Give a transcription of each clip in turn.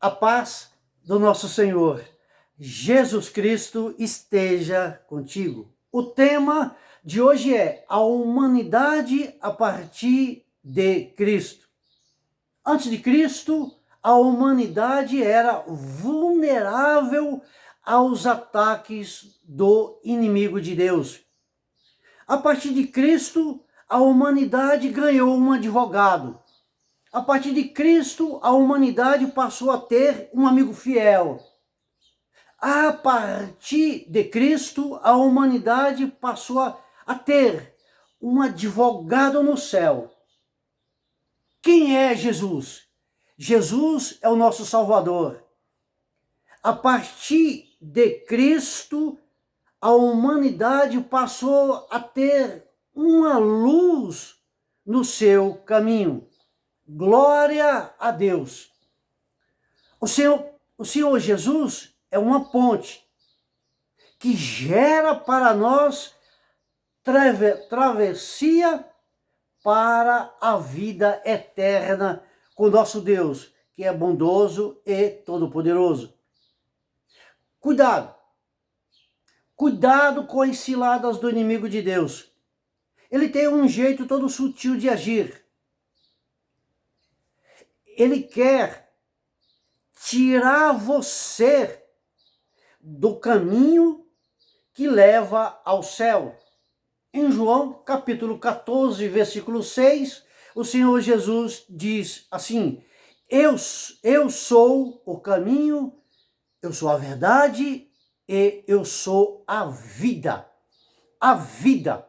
A paz do nosso Senhor Jesus Cristo esteja contigo. O tema de hoje é a humanidade a partir de Cristo. Antes de Cristo, a humanidade era vulnerável aos ataques do inimigo de Deus. A partir de Cristo, a humanidade ganhou um advogado. A partir de Cristo, a humanidade passou a ter um amigo fiel. A partir de Cristo, a humanidade passou a ter um advogado no céu. Quem é Jesus? Jesus é o nosso Salvador. A partir de Cristo, a humanidade passou a ter uma luz no seu caminho. Glória a Deus. O Senhor Jesus é uma ponte que gera para nós travessia para a vida eterna com nosso Deus, que é bondoso e todo-poderoso. Cuidado com as ciladas do inimigo de Deus. Ele tem um jeito todo sutil de agir. Ele quer tirar você do caminho que leva ao céu. Em João, capítulo 14, versículo 6, o Senhor Jesus diz assim: Eu sou o caminho, eu sou a verdade e eu sou a vida. A vida.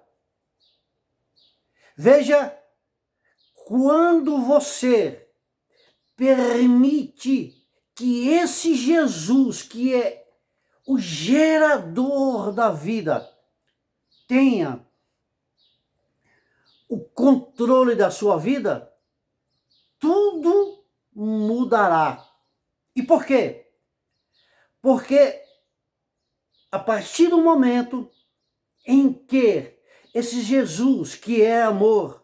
Veja, quando você permite que esse Jesus, que é o gerador da vida, tenha o controle da sua vida, tudo mudará. E por quê? Porque a partir do momento em que esse Jesus, que é amor,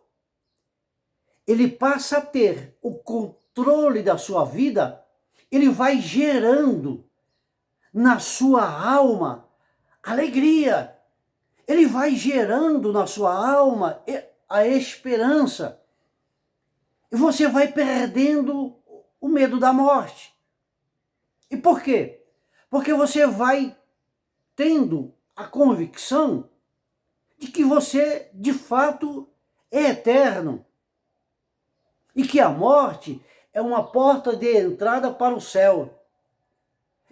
ele passa a ter o controle da sua vida, ele vai gerando na sua alma alegria. Ele vai gerando na sua alma a esperança. E você vai perdendo o medo da morte. E por quê? Porque você vai tendo a convicção de que você, de fato, é eterno. E que a morte é uma porta de entrada para o céu.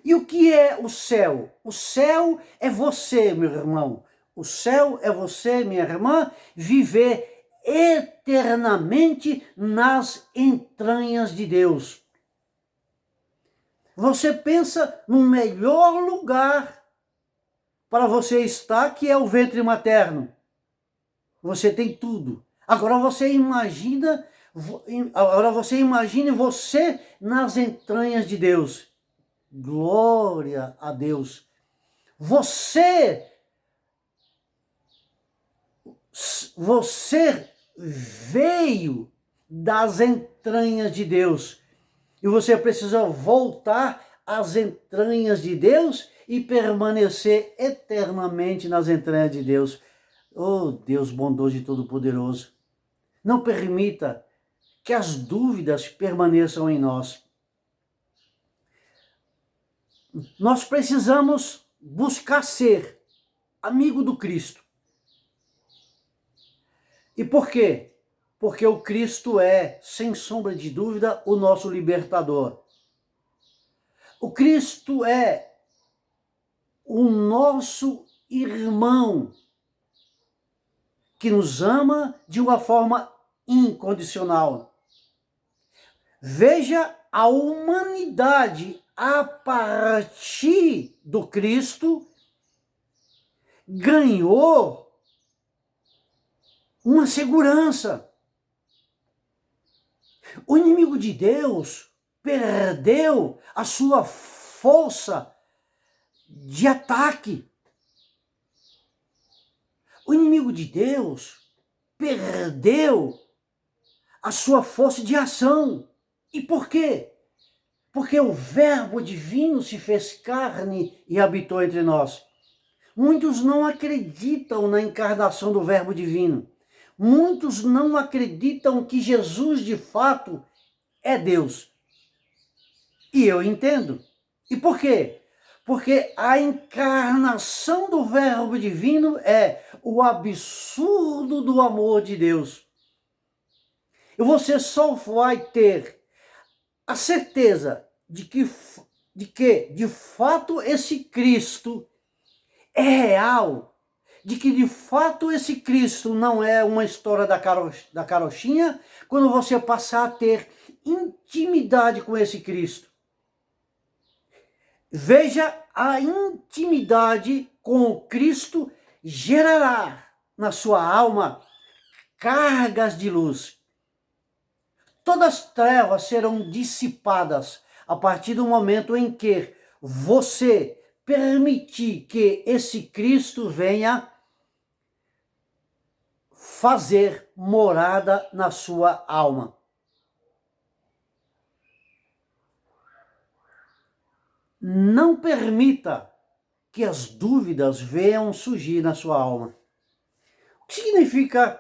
E o que é o céu? O céu é você, meu irmão. O céu é você, minha irmã, viver eternamente nas entranhas de Deus. Você pensa no melhor lugar para você estar, que é o ventre materno. Você tem tudo. Agora você imagine você nas entranhas de Deus. Glória a Deus. Você veio das entranhas de Deus. E você precisa voltar às entranhas de Deus e permanecer eternamente nas entranhas de Deus. Oh, Deus bondoso e todo-poderoso. Não permita que as dúvidas permaneçam em nós. Nós precisamos buscar ser amigo do Cristo. E por quê? Porque o Cristo é, sem sombra de dúvida, o nosso libertador. O Cristo é o nosso irmão, que nos ama de uma forma incondicional. Veja a humanidade a partir do Cristo ganhou uma segurança. O inimigo de Deus perdeu a sua força de ataque. O inimigo de Deus perdeu a sua força de ação. E por quê? Porque o Verbo divino se fez carne e habitou entre nós. Muitos não acreditam na encarnação do Verbo divino. Muitos não acreditam que Jesus de fato é Deus. E eu entendo. E por quê? Porque a encarnação do Verbo divino é o absurdo do amor de Deus. E você só vai ter a certeza de que de fato esse Cristo é real, de que de fato esse Cristo não é uma história da carochinha, quando você passar a ter intimidade com esse Cristo. Veja, a intimidade com o Cristo gerará na sua alma cargas de luz. Todas as trevas serão dissipadas a partir do momento em que você permitir que esse Cristo venha fazer morada na sua alma. Não permita que as dúvidas venham surgir na sua alma. O que significa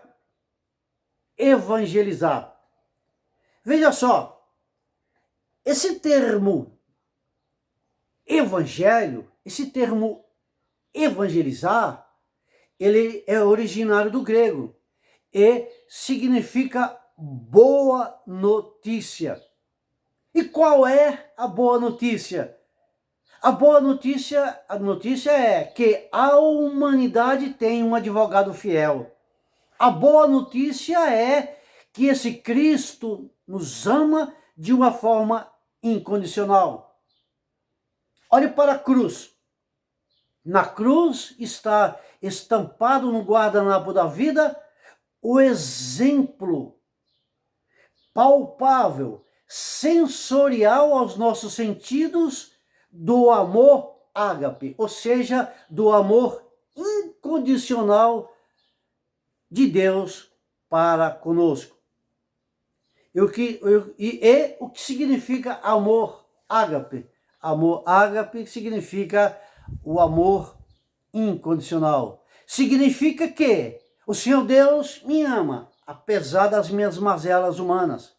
evangelizar? Veja só, esse termo evangelho, esse termo evangelizar, ele é originário do grego e significa boa notícia. E qual é a boa notícia? A boa notícia, é que a humanidade tem um advogado fiel. A boa notícia é que esse Cristo nos ama de uma forma incondicional. Olhe para a cruz. Na cruz está estampado no guardanapo da vida o exemplo palpável, sensorial aos nossos sentidos do amor ágape, ou seja, do amor incondicional de Deus para conosco. E o que significa amor ágape? Amor ágape significa o amor incondicional. Significa que o Senhor Deus me ama, apesar das minhas mazelas humanas.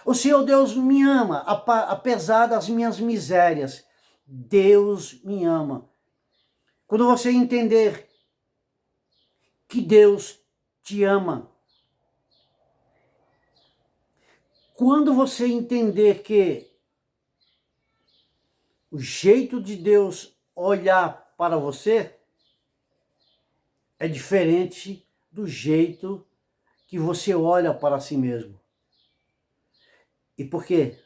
O Senhor Deus me ama, apesar das minhas misérias. Deus me ama. Quando você entender que Deus te ama, quando você entender que o jeito de Deus olhar para você é diferente do jeito que você olha para si mesmo. E por quê?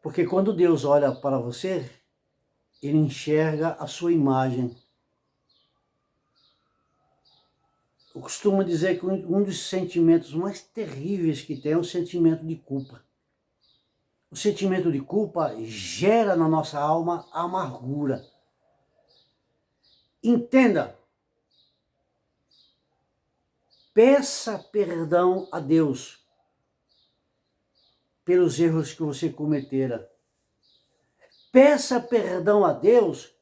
Porque quando Deus olha para você, ele enxerga a sua imagem. Eu costumo dizer que um dos sentimentos mais terríveis que tem é o sentimento de culpa. O sentimento de culpa gera na nossa alma amargura. Entenda. Peça perdão a Deus pelos erros que você cometera. Peça perdão a Deus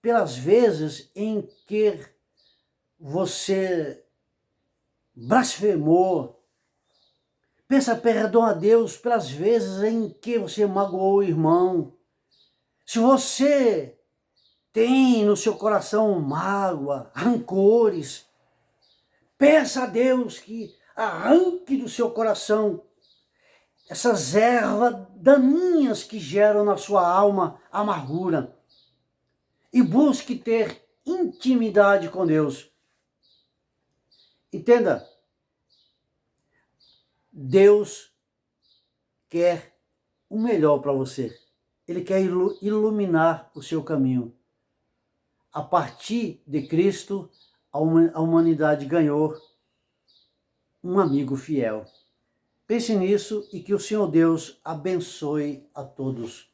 pelas vezes em que você blasfemou. Peça perdão a Deus pelas vezes em que você magoou o irmão. Se você tem no seu coração mágoa, rancores, peça a Deus que arranque do seu coração essas ervas daninhas que geram na sua alma amargura. E busque ter intimidade com Deus. Entenda, Deus quer o melhor para você. Ele quer iluminar o seu caminho. A partir de Cristo, a humanidade ganhou um amigo fiel. Pense nisso e que o Senhor Deus abençoe a todos.